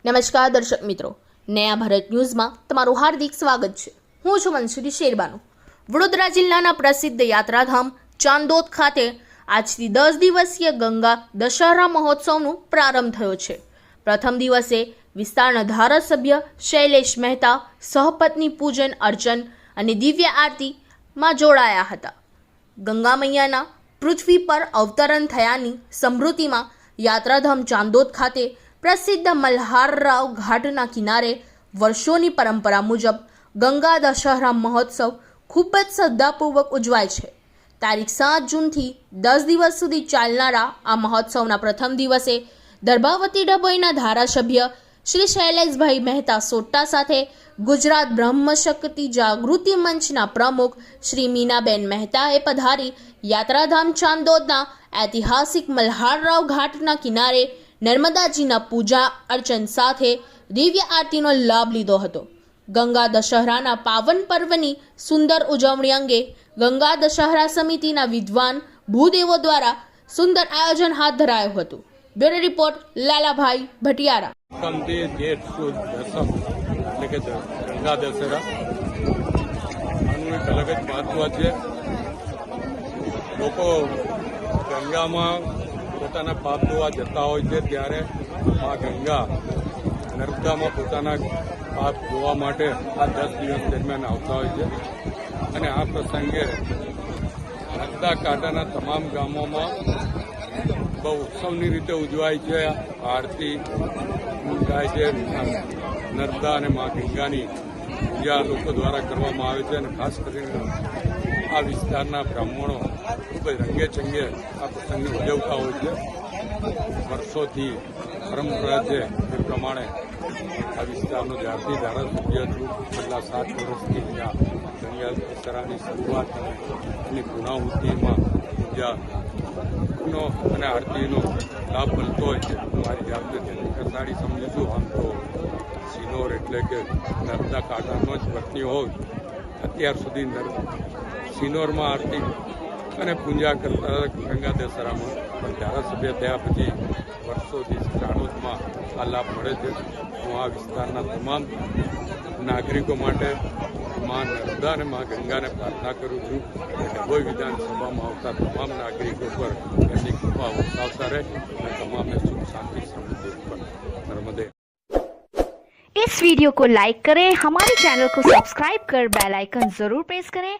નમસ્કાર દર્શક મિત્રો, નયા ભારત ન્યૂઝમાં તમારું હાર્દિક સ્વાગત છે। હું છું મનસુરી શેરબાનુ। વડોદરા જિલ્લાના પ્રસિદ્ધ યાત્રાધામ ચાંદોદ ખાતે આજથી 10 દિવસીય ગંગા દશહરા મહોત્સવનો પ્રારંભ થયો છે। પ્રથમ દિવસે વિસ્તારના ધારાસભ્ય શૈલેષ મહેતા સહપત્ની પૂજન અર્ચન અને દિવ્ય આરતીમાં જોડાયા હતા। ગંગા મૈયાના પૃથ્વી પર અવતરણ થયાની સ્મૃતિમાં યાત્રાધામ ચાંદોદ ખાતે પ્રસિદ્ધ મલ્હારરાવ ઘાટના કિનારે વર્ષોની પરંપરા મુજબ ગંગા દશહરા મહોત્સવ ખૂબ જ શ્રદ્ધાપૂર્વક ઉજવાય છે। તારીખ 7 જૂનથી 10 દિવસ સુધી ચાલનારા આ મહોત્સવના પ્રથમ દિવસે દર્ભાવતી ડભોઈના ધારાસભ્ય શ્રી શૈલેષભાઈ મહેતા સોટ્ટા સાથે ગુજરાત બ્રહ્મશક્તિ જાગૃતિ મંચના પ્રમુખ શ્રી મીનાબેન મહેતાએ પધારી યાત્રાધામ ચાંદોદના ઐતિહાસિક મલ્હારરાવ ઘાટના કિનારે નર્મદાજીના પૂજા અર્ચન સાથે દિવ્ય આરતીનો લાભ લીધો હતો। ગંગા દશહરાના પાવન પર્વની સુંદર ઉજવણી અંગે ગંગા દશહરા સમિતિના વિદ્વાન ભૂદેવો દ્વારા સુંદર આયોજન હાથ ધરાયું હતું। Bureau report Lalabhai Bhatiyara. ગંગા દશહરા આનું એક અલગ જ મહત્વ છે। લોકો ગંગામાં પોતાના પાપ ધોવા જતા હોય છે, ત્યારે આ ગંગા નર્મદામાં પોતાના પાપ ધોવા માટે આ 10 દિવસ દરમિયાન આવતા હોય છે। અને આ પ્રસંગે નર્મદા કાંઠાના તમામ ગામોમાં બહુ ઉત્સવની રીતે ઉજવાય છે। આરતી થાય છે, નર્મદા અને મા ગંગાની પૂજા લોકો દ્વારા કરવામાં આવે છે। અને ખાસ કરીને આ વિસ્તારના બ્રાહ્મણો ખૂબ જ રંગે ચંગે આ પ્રસંગને ઉજવતા હોય છે। વર્ષોથી પરંપરા છે એ પ્રમાણે આ વિસ્તારનો જ્યારથી ધારાસભ્ય છું છેલ્લા 7 વર્ષથી અહીંયા ગંગા દશહરાની શરૂઆત અને એની પૂર્ણાહુતિમાં પૂજાનો અને આરતીનો લાભ મળતો હોય છે। હું મારી જાતને કસાડી સમજું છું। આમ તો સિનોર એટલે કે નર્મદા કાંઠાનો જ વતની હોય, અત્યાર સુધી સિનોરમાં આરતી અને પૂજા કરતા ગંગા દશહરામાં પણ ધારાસભ્ય થયા પછી વર્ષોથી ચાણોદમાં આ લાભ મળે છે। હું આ વિસ્તારના તમામ નાગરિકો માટે મા નર્મદા અને મા ગંગાને પ્રાર્થના કરું છું કે ડભોઈ વિધાનસભામાં આવતા તમામ નાગરિકો પર એમની કૃપા વરસાવતા રહે અને તમામને સુખ शांति समृद्धि पर नर्मदे। इस वीडियो को लाइक करें, हमारे चैनल को सब्सक्राइब कर बेल आइकन जरूर प्रेस करें